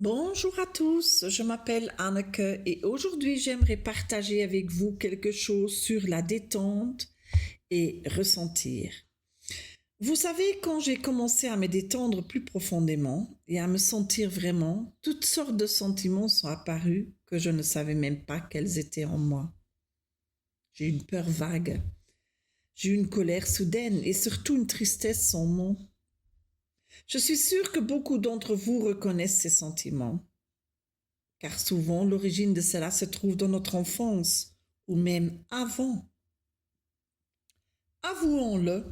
Bonjour à tous, je m'appelle Anneke et aujourd'hui j'aimerais partager avec vous quelque chose sur la détente et ressentir. Vous savez, quand j'ai commencé à me détendre plus profondément et à me sentir vraiment, toutes sortes de sentiments sont apparus que je ne savais même pas qu'elles étaient en moi. J'ai eu une peur vague, j'ai eu une colère soudaine et surtout une tristesse sans nom. Je suis sûre que beaucoup d'entre vous reconnaissent ces sentiments, car souvent l'origine de cela se trouve dans notre enfance ou même avant. Avouons-le,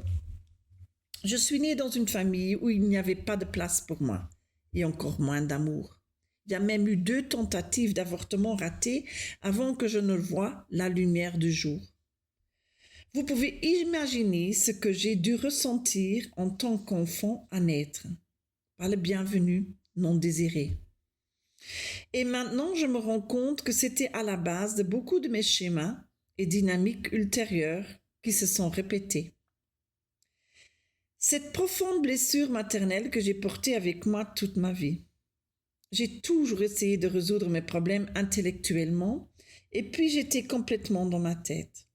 je suis née dans une famille où il n'y avait pas de place pour moi, et encore moins d'amour. Il y a même eu 2 tentatives d'avortement ratées avant que je ne voie la lumière du jour. Vous pouvez imaginer ce que j'ai dû ressentir en tant qu'enfant à naître, par le bienvenu non désiré. Et maintenant, je me rends compte que c'était à la base de beaucoup de mes schémas et dynamiques ultérieures qui se sont répétés. Cette profonde blessure maternelle que j'ai portée avec moi toute ma vie. J'ai toujours essayé de résoudre mes problèmes intellectuellement et puis j'étais complètement dans ma tête.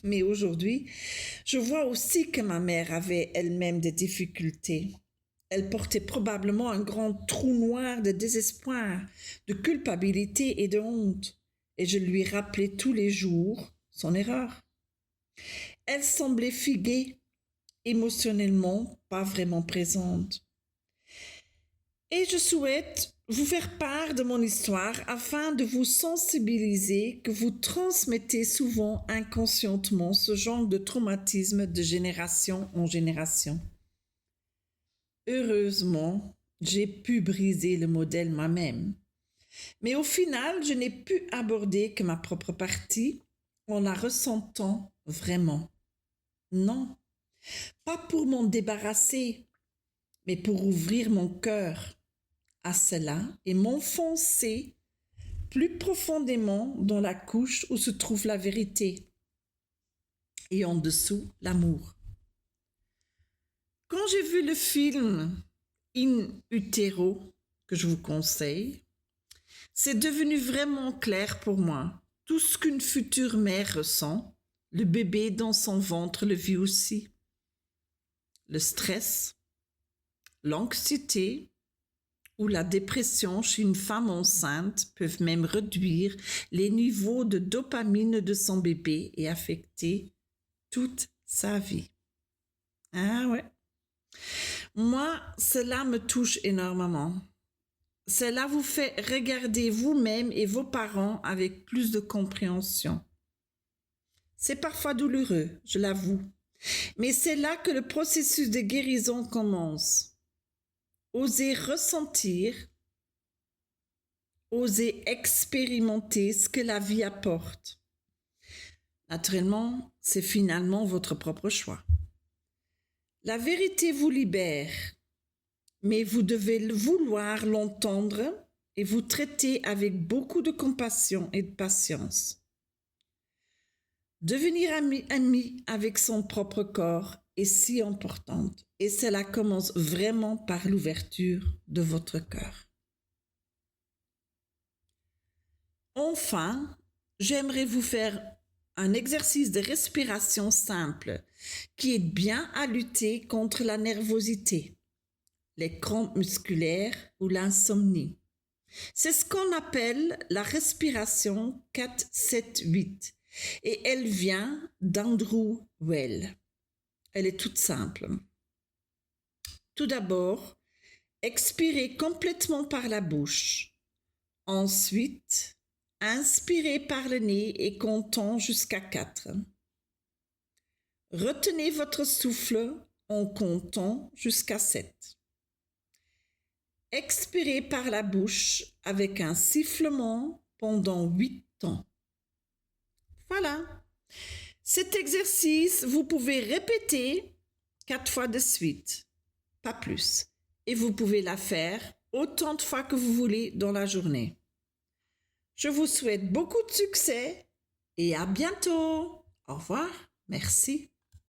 Mais aujourd'hui, je vois aussi que ma mère avait elle-même des difficultés. Elle portait probablement un grand trou noir de désespoir, de culpabilité et de honte. Et je lui rappelais tous les jours son erreur. Elle semblait figuée, émotionnellement pas vraiment présente. Et je souhaite vous faire part de mon histoire afin de vous sensibiliser que vous transmettez souvent inconsciemment ce genre de traumatisme de génération en génération. Heureusement, j'ai pu briser le modèle moi-même. Mais au final, je n'ai pu aborder que ma propre partie en la ressentant vraiment. Non, pas pour m'en débarrasser, mais pour ouvrir mon cœur à cela et m'enfoncer plus profondément dans la couche où se trouve la vérité et en dessous l'amour. Quand j'ai vu le film In Utero, que je vous conseille, c'est devenu vraiment clair pour moi. Tout ce qu'une future mère ressent, le bébé dans son ventre le vit aussi. Le stress, l'anxiété ou la dépression chez une femme enceinte peuvent même réduire les niveaux de dopamine de son bébé et affecter toute sa vie. Ah ouais. Moi, cela me touche énormément. Cela vous fait regarder vous-même et vos parents avec plus de compréhension. C'est parfois douloureux, je l'avoue, mais c'est là que le processus de guérison commence. Oser ressentir, oser expérimenter ce que la vie apporte. Naturellement, c'est finalement votre propre choix. La vérité vous libère, mais vous devez vouloir l'entendre et vous traiter avec beaucoup de compassion et de patience. Devenir ami avec son propre corps est si importante et cela commence vraiment par l'ouverture de votre cœur. Enfin, j'aimerais vous faire un exercice de respiration simple qui aide bien à lutter contre la nervosité, les crampes musculaires ou l'insomnie. C'est ce qu'on appelle la respiration 4-7-8 et elle vient d'Andrew Weil. Elle est toute simple. Tout d'abord, expirez complètement par la bouche. Ensuite, inspirez par le nez et comptons jusqu'à 4. Retenez votre souffle en comptant jusqu'à 7. Expirez par la bouche avec un sifflement pendant 8 temps. Voilà. Cet exercice, vous pouvez répéter 4 fois de suite, pas plus. Et vous pouvez la faire autant de fois que vous voulez dans la journée. Je vous souhaite beaucoup de succès et à bientôt. Au revoir. Merci.